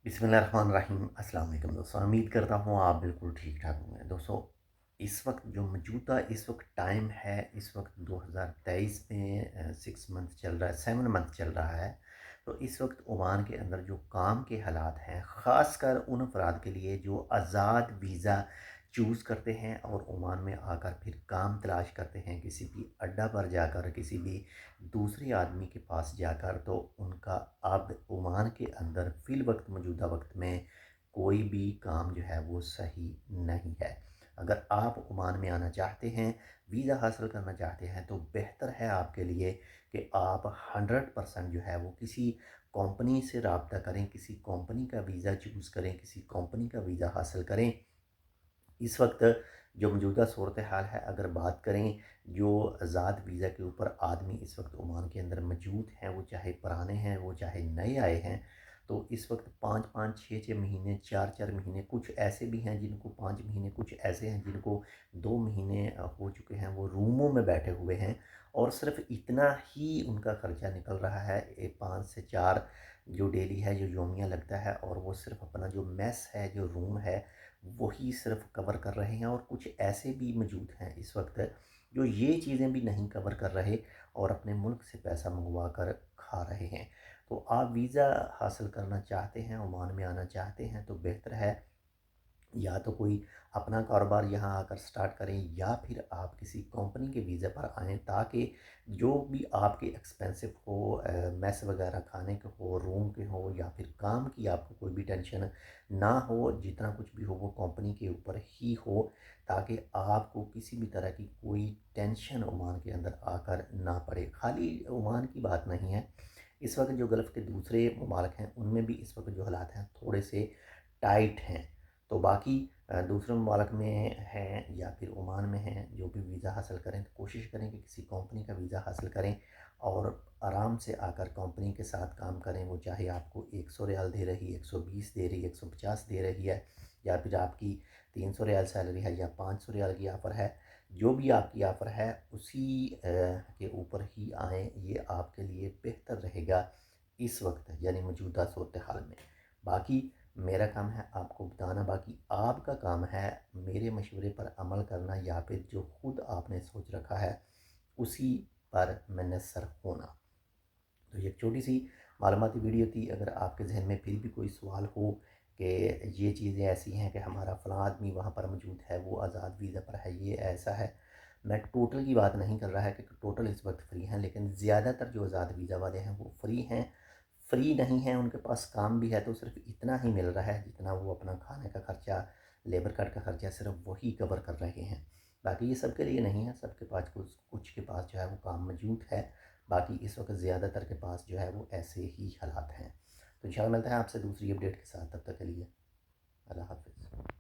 बिस्मिल्लाहिर्रहमानिर्रहीम। अस्सलाम वालेकुम दोस्तों, उम्मीद करता हूँ आप बिल्कुल ठीक ठाक होंगे। दोस्तों, इस वक्त टाइम है, इस वक्त 2023 में 6 मंथ चल रहा है, 7 मंथ चल रहा है। तो इस वक्त ओमान के अंदर जो काम के हालात हैं, ख़ासकर उन अफराद के लिए जो आज़ाद वीज़ा चूज़ करते हैं और ओमान में आकर फिर काम तलाश करते हैं, किसी भी अड्डा पर जाकर, किसी भी दूसरे आदमी के पास जाकर, तो उनका अब ओमान के अंदर फ़िल वक्त मौजूदा वक्त में कोई भी काम जो है वो सही नहीं है। अगर आप ओमान में आना चाहते हैं, वीज़ा हासिल करना चाहते हैं, तो बेहतर है आपके लिए कि आप 100% जो है वो किसी कंपनी से रब्ता करें, किसी कंपनी का वीज़ा चूज़ करें, किसी कंपनी का वीज़ा हासिल करें। इस वक्त जो मौजूदा सूरत हाल है, अगर बात करें जो आज़ाद वीज़ा के ऊपर आदमी इस वक्त ओमान के अंदर मौजूद हैं, वो चाहे पुराने हैं, वो चाहे नए आए हैं, तो इस वक्त 5-5 6-6 महीने, 4-4 महीने, कुछ ऐसे भी हैं जिनको 5 महीने, कुछ ऐसे हैं जिनको 2 महीने हो चुके हैं, वो रूमों में बैठे हुए हैं और सिर्फ इतना ही उनका ख़र्चा निकल रहा है। 5 से 4 जो डेली है, जो योमिया लगता है, और वो सिर्फ अपना जो मेस है, जो रूम है, वही सिर्फ कवर कर रहे हैं। और कुछ ऐसे भी मौजूद हैं इस वक्त जो ये चीज़ें भी नहीं कवर कर रहे और अपने मुल्क से पैसा मंगवा कर खा रहे हैं। तो आप वीज़ा हासिल करना चाहते हैं, ओमान में आना चाहते हैं, तो बेहतर है या तो कोई अपना कारोबार यहाँ आकर स्टार्ट करें, या फिर आप किसी कंपनी के वीज़े पर आएँ, ताकि जो भी आपके एक्सपेंसिव हो, मेस वगैरह खाने के हो, रूम के हो, या फिर काम की आपको कोई भी टेंशन ना हो, जितना कुछ भी हो वो कंपनी के ऊपर ही हो, ताकि आपको किसी भी तरह की कोई टेंशन ओमान के अंदर आकर ना पड़े। खाली ओमान की बात नहीं है, इस वक्त जो गल्फ़ के दूसरे ममालिक हैं उनमें भी इस वक्त जो हालात हैं थोड़े से टाइट हैं। तो बाकी दूसरे ममालिक में हैं या फिर ओमान में हैं, जो भी वीज़ा हासिल करें तो कोशिश करें कि किसी कंपनी का वीज़ा हासिल करें और आराम से आकर कंपनी के साथ काम करें। वो चाहे आपको 100 रियाल दे रही है, 120 दे रही है, 150 दे रही है, या फिर आपकी 300 रियाल सैलरी है या 500 रियाल की ऑफ़र है, जो भी आपकी ऑफ़र है उसी के ऊपर ही आएँ, ये आपके लिए बेहतर रहेगा इस वक्त, यानी मौजूदा सूरत हाल में। बाकी मेरा काम है आपको बताना, बाकी आपका काम है मेरे मशवरे पर अमल करना, या फिर जो खुद आपने सोच रखा है उसी पर मुनस्सर होना। तो ये एक छोटी सी मालूमाती वीडियो थी। अगर आपके जहन में फिर भी कोई सवाल हो कि ये चीज़ें ऐसी हैं कि हमारा फ़लाँ आदमी वहाँ पर मौजूद है, वो आज़ाद वीज़ा पर है, ये ऐसा है, मैं टोटल की बात नहीं कर रहा है कि टोटल इस वक्त फ्री हैं, लेकिन ज़्यादातर जो आज़ाद वीज़ा वाले हैं वो फ्री हैं। फ्री नहीं हैं, उनके पास काम भी है, तो सिर्फ इतना ही मिल रहा है जितना वो अपना खाने का खर्चा, लेबर कार्ड का खर्चा, सिर्फ वही कवर कर रहे हैं। बाकी ये सबके लिए नहीं है, सबके पास कुछ कुछ के पास जो है वो काम मौजूद है। बाकी इस वक्त ज़्यादातर के पास जो है वो ऐसे ही हालात हैं। तो इंशाल्लाह मिलते हैं आपसे दूसरी अपडेट के साथ, तब तक के लिए अल्लाह हाफ़िज़।